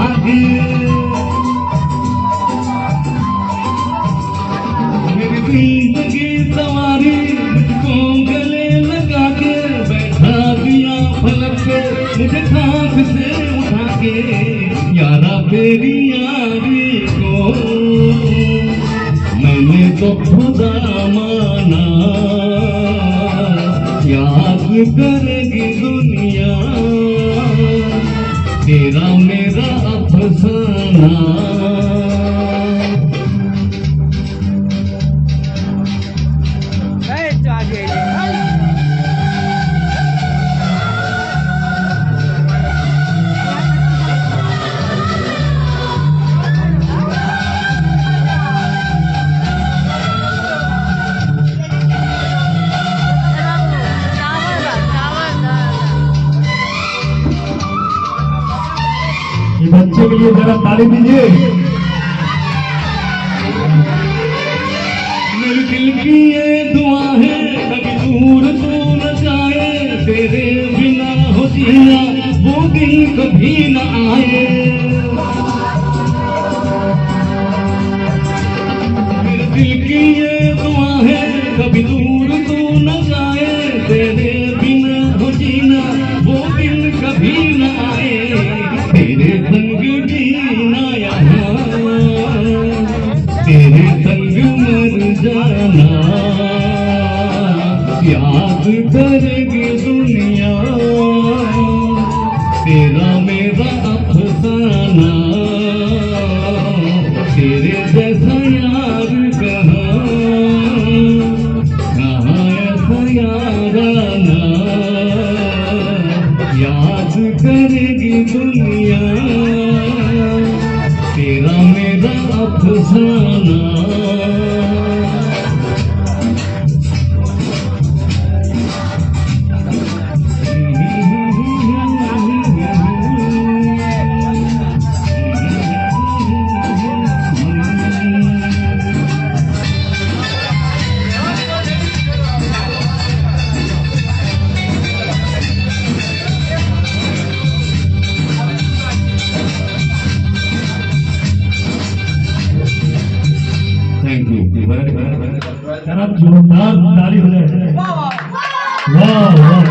भागे। मेरी जिंदगी सवारी मुझको गले लगा के बैठा दिया फलक पे मुझे खाक से उठा के। यारा तेरी यारी को मैंने तो खुदा माना, याद करेगी दुनिया तेरा मेरा अफसाना। ये बच्चे के लिए जरा ताली दीजिए। मेरे दिल की ये दुआ है कभी दूर तू न जाए, तेरे बिना हो जीना वो दिन कभी न आए। मेरे दिल की ये दुआ है कभी दूर तू न जाए, तेरे बिना हो जीना वो दिन कभी न आए। तेरे संग जीना यहाँ, तेरे संग मर जाना, याद करेगी दुनिया तेरा मेरा अफसाना। तेरे जैसा यार कहाँ ऐसा याराना, याद करेगी दुनिया तेरा मेरा अफसाना। Thank you. जरा जोरदार ताली हो जाए। वाह वाह।